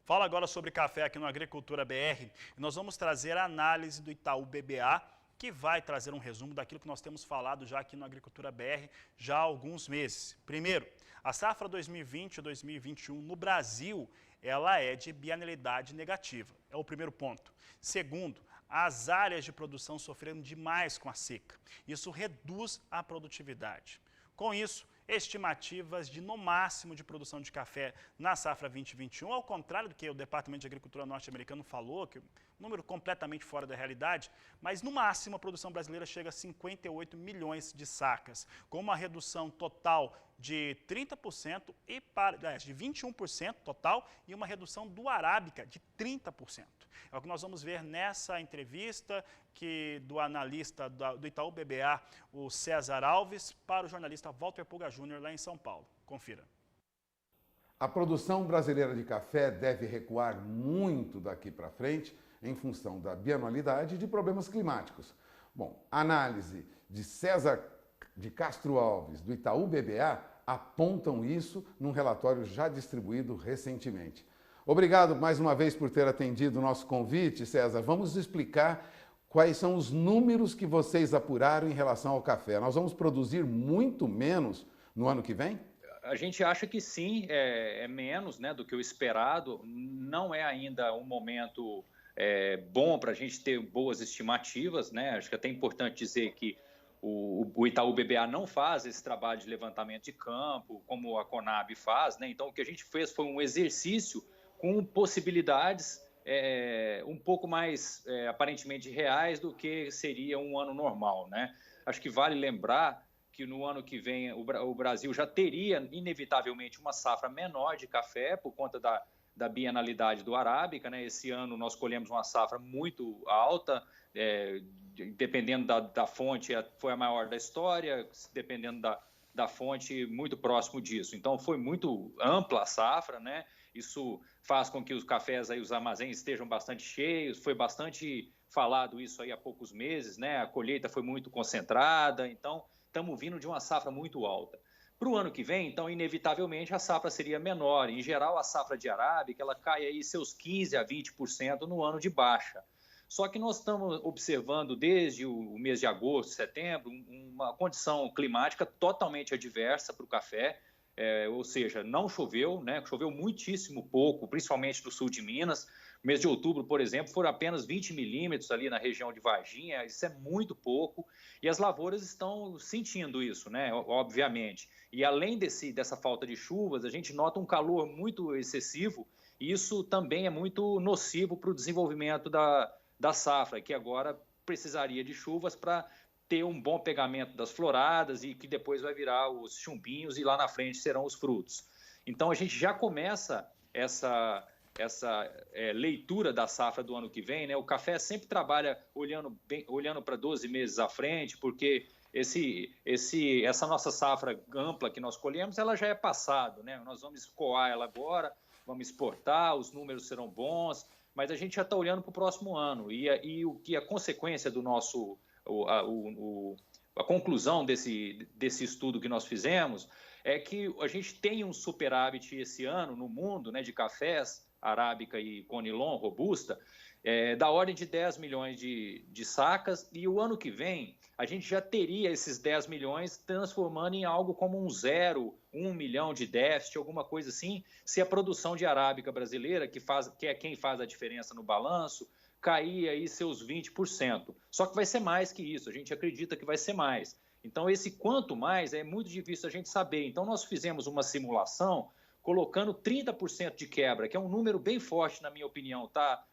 Fala agora sobre café aqui no Agricultura BR e nós vamos trazer a análise do Itaú BBA, que vai trazer um resumo daquilo que nós temos falado já aqui no Agricultura BR já há alguns meses. Primeiro, a safra 2020-2021 no Brasil, ela é de bienalidade negativa, é o primeiro ponto. Segundo, as áreas de produção sofreram demais com a seca. Isso reduz a produtividade. Com isso, estimativas de no máximo de produção de café na safra 2021, ao contrário do que o Departamento de Agricultura norte-americano falou, que é um número completamente fora da realidade, mas no máximo a produção brasileira chega a 58 milhões de sacas, com uma redução total de 30% de 21% total e uma redução do arábica de 30%. É o que nós vamos ver nessa entrevista do analista do Itaú BBA, o César Alves, para o jornalista Walter Puga Júnior, lá em São Paulo. Confira. A produção brasileira de café deve recuar muito daqui para frente em função da bianualidade e de problemas climáticos. Bom, a análise de César de Castro Alves, do Itaú BBA, apontam isso num relatório já distribuído recentemente. Obrigado mais uma vez por ter atendido o nosso convite, César. Vamos explicar quais são os números que vocês apuraram em relação ao café. Nós vamos produzir muito menos no ano que vem? A gente acha que sim, é menos, né, do que o esperado. Não é ainda um momento bom para a gente ter boas estimativas, né? Acho que é até importante dizer que o Itaú BBA não faz esse trabalho de levantamento de campo, como a Conab faz, né? Então, o que a gente fez foi um exercício com possibilidades um pouco mais aparentemente reais do que seria um ano normal, né? Acho que vale lembrar que no ano que vem o Brasil já teria inevitavelmente uma safra menor de café por conta da bienalidade do arábica, né? Esse ano nós colhemos uma safra muito alta, dependendo da fonte foi a maior da história, dependendo da fonte muito próximo disso. Então foi muito ampla a safra, né? Isso faz com que os cafés aí, os armazéns estejam bastante cheios, foi bastante falado isso aí há poucos meses, né? A colheita foi muito concentrada, então estamos vindo de uma safra muito alta. Para o ano que vem, então, inevitavelmente, a safra seria menor. Em geral, a safra de arábica ela cai aí seus 15% a 20% no ano de baixa. Só que nós estamos observando desde o mês de agosto, setembro, uma condição climática totalmente adversa para o café, ou seja, não choveu, né? Choveu muitíssimo pouco, principalmente no sul de Minas. No mês de outubro, por exemplo, foram apenas 20 milímetros ali na região de Varginha, isso é muito pouco, e as lavouras estão sentindo isso, né? Obviamente. E além dessa falta de chuvas, a gente nota um calor muito excessivo, e isso também é muito nocivo para o desenvolvimento da safra, que agora precisaria de chuvas para ter um bom pegamento das floradas e que depois vai virar os chumbinhos e lá na frente serão os frutos. Então a gente já começa essa leitura da safra do ano que vem, né? O café sempre trabalha olhando para 12 meses à frente, porque essa nossa safra ampla que nós colhemos, ela já é passado, né? Nós vamos escoar ela agora, vamos exportar, os números serão bons, mas a gente já está olhando para o próximo ano e o que a consequência do nosso a conclusão desse estudo que nós fizemos é que a gente tem um superávit esse ano no mundo, né, de cafés, arábica e conilon, robusta, da ordem de 10 milhões de sacas, e o ano que vem a gente já teria esses 10 milhões transformando em algo como 1 milhão de déficit, alguma coisa assim, se a produção de arábica brasileira, que é quem faz a diferença no balanço, cair aí seus 20%. Só que vai ser mais que isso, a gente acredita que vai ser mais. Então, esse quanto mais é muito difícil a gente saber. Então, nós fizemos uma simulação colocando 30% de quebra, que é um número bem forte, na minha opinião, tá,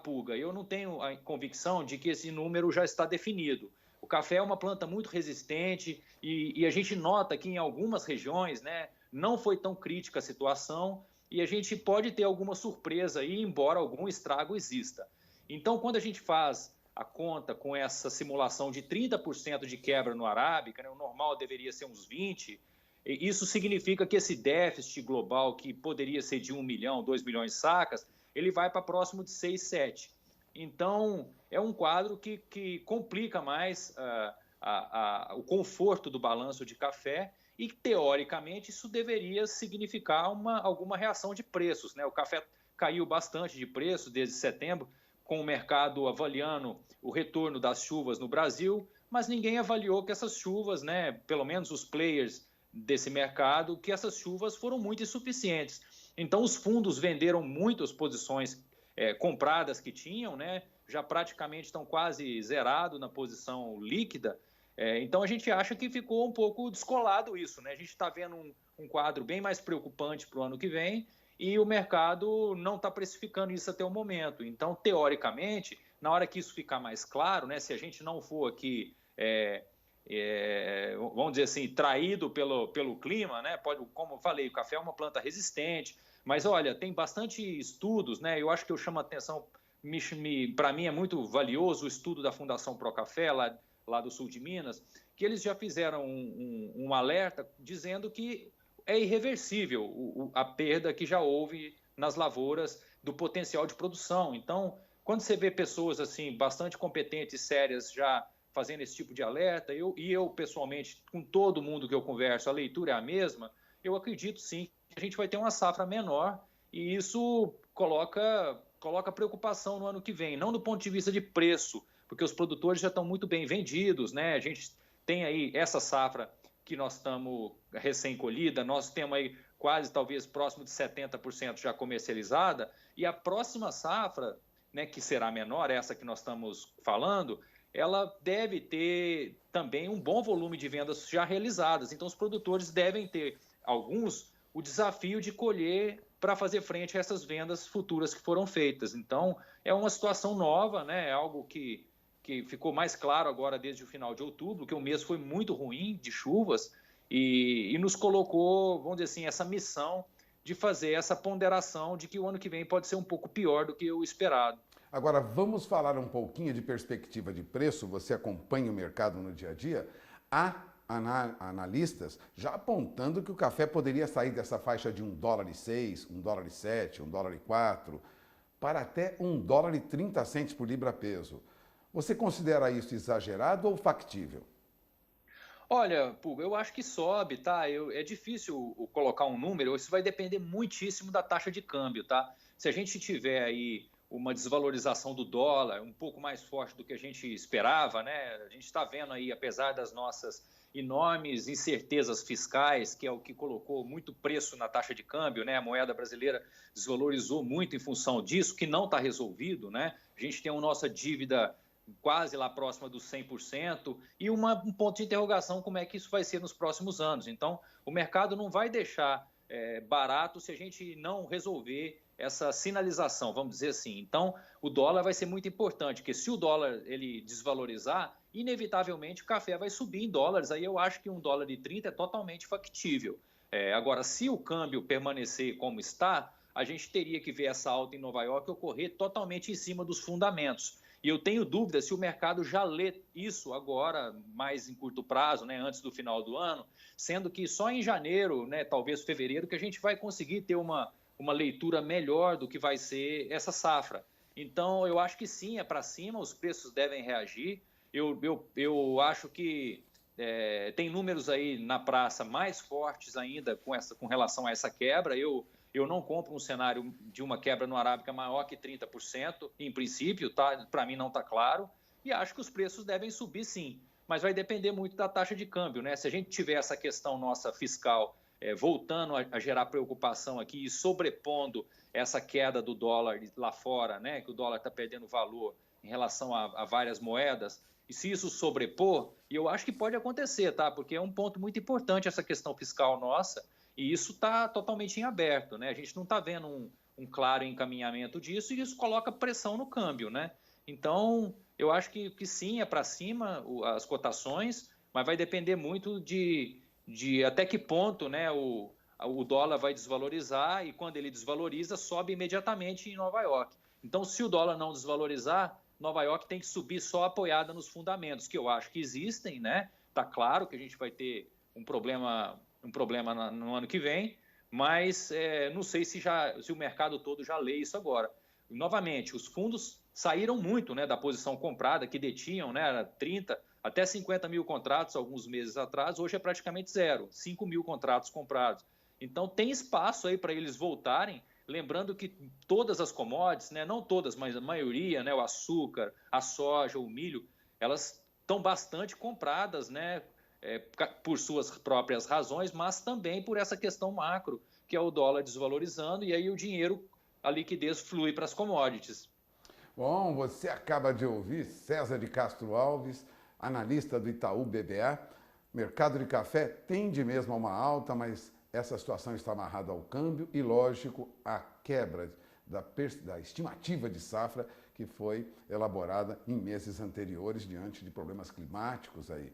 Puga? Eu não tenho a convicção de que esse número já está definido. O café é uma planta muito resistente e a gente nota que em algumas regiões, né, não foi tão crítica a situação e a gente pode ter alguma surpresa aí, embora algum estrago exista. Então, quando a gente faz a conta com essa simulação de 30% de quebra no arábica, né, o normal deveria ser uns 20%, isso significa que esse déficit global, que poderia ser de 1 milhão, 2 milhões de sacas, ele vai para próximo de 6, 7. Então, é um quadro que complica mais o conforto do balanço de café e, teoricamente, isso deveria significar alguma reação de preços, né? O café caiu bastante de preço desde setembro, com o mercado avaliando o retorno das chuvas no Brasil, mas ninguém avaliou que essas chuvas, né, pelo menos os players desse mercado, que essas chuvas foram muito insuficientes. Então, os fundos venderam muito as posições compradas que tinham, né, já praticamente estão quase zerado na posição líquida. Então, a gente acha que ficou um pouco descolado isso, né? A gente está vendo um quadro bem mais preocupante para o ano que vem e o mercado não está precificando isso até o momento. Então, teoricamente, na hora que isso ficar mais claro, né, se a gente não for aqui, vamos dizer assim, traído pelo clima, né? Como eu falei, o café é uma planta resistente, mas olha, tem bastante estudos, né? Eu acho que eu chamo a atenção, para mim é muito valioso o estudo da Fundação Procafé, lá do sul de Minas, que eles já fizeram um alerta dizendo que é irreversível a perda que já houve nas lavouras do potencial de produção. Então, quando você vê pessoas assim bastante competentes e sérias já fazendo esse tipo de alerta, eu pessoalmente, com todo mundo que eu converso, a leitura é a mesma, eu acredito sim que a gente vai ter uma safra menor e isso coloca preocupação no ano que vem, não do ponto de vista de preço, porque os produtores já estão muito bem vendidos, né? A gente tem aí essa safra que nós estamos recém-colhida, nós temos aí quase, talvez, próximo de 70% já comercializada, e a próxima safra, né, que será menor, essa que nós estamos falando, ela deve ter também um bom volume de vendas já realizadas. Então, os produtores devem ter, alguns, o desafio de colher para fazer frente a essas vendas futuras que foram feitas. Então, é uma situação nova, né? É algo que ficou mais claro agora desde o final de outubro, que o mês foi muito ruim de chuvas e nos colocou, vamos dizer assim, essa missão de fazer essa ponderação de que o ano que vem pode ser um pouco pior do que o esperado. Agora, vamos falar um pouquinho de perspectiva de preço. Você acompanha o mercado no dia a dia? Há analistas já apontando que o café poderia sair dessa faixa de $1,06, $1,07, $1,04, para até $1,30 por libra peso. Você considera isso exagerado ou factível? Olha, Puga, eu acho que sobe, tá? É difícil colocar um número, isso vai depender muitíssimo da taxa de câmbio, tá? Se a gente tiver aí uma desvalorização do dólar um pouco mais forte do que a gente esperava, né? A gente está vendo aí, apesar das nossas enormes incertezas fiscais, que é o que colocou muito preço na taxa de câmbio, né? A moeda brasileira desvalorizou muito em função disso, que não está resolvido, né? A gente tem a nossa dívida quase lá próxima dos 100%, e um ponto de interrogação como é que isso vai ser nos próximos anos. Então, o mercado não vai deixar barato se a gente não resolver essa sinalização, vamos dizer assim. Então, o dólar vai ser muito importante, porque se o dólar ele desvalorizar, inevitavelmente o café vai subir em dólares. Aí eu acho que $1,30 é totalmente factível. Agora, se o câmbio permanecer como está, a gente teria que ver essa alta em Nova York ocorrer totalmente em cima dos fundamentos. E eu tenho dúvida se o mercado já lê isso agora, mais em curto prazo, né, antes do final do ano, sendo que só em janeiro, né, talvez fevereiro, que a gente vai conseguir ter uma leitura melhor do que vai ser essa safra. Então, eu acho que sim, é para cima, os preços devem reagir. Eu acho que tem números aí na praça mais fortes ainda com relação a essa quebra. Eu não compro um cenário de uma quebra no Arábica maior que 30%, em princípio, tá? Para mim não está claro, e acho que os preços devem subir sim, mas vai depender muito da taxa de câmbio, né? Se a gente tiver essa questão nossa fiscal voltando a gerar preocupação aqui e sobrepondo essa queda do dólar lá fora, né? Que o dólar está perdendo valor em relação a várias moedas, e se isso sobrepor, e eu acho que pode acontecer, tá? Porque é um ponto muito importante essa questão fiscal nossa, e isso está totalmente em aberto, né? A gente não está vendo um claro encaminhamento disso e isso coloca pressão no câmbio, né? Então, eu acho que sim, é para cima as cotações, mas vai depender muito de até que ponto, né, o dólar vai desvalorizar e quando ele desvaloriza, sobe imediatamente em Nova York. Então, se o dólar não desvalorizar, Nova York tem que subir só apoiada nos fundamentos, que eu acho que existem, né? Está claro que a gente vai ter um problema no ano que vem, mas não sei se o mercado todo já lê isso agora. Novamente, os fundos saíram muito, né, da posição comprada, que detinham, né, 30 até 50 mil contratos alguns meses atrás, hoje é praticamente zero, 5 mil contratos comprados. Então tem espaço aí para eles voltarem Lembrando que todas as commodities, né, não todas, mas a maioria, né, o açúcar, a soja, o milho, elas estão bastante compradas, né, por suas próprias razões, mas também por essa questão macro, que é o dólar desvalorizando, e aí o dinheiro, a liquidez flui para as commodities. Bom, você acaba de ouvir César de Castro Alves, analista do Itaú BBA. Mercado de café tende mesmo a uma alta, mas essa situação está amarrada ao câmbio e, lógico, à quebra da estimativa de safra que foi elaborada em meses anteriores diante de problemas climáticos aí.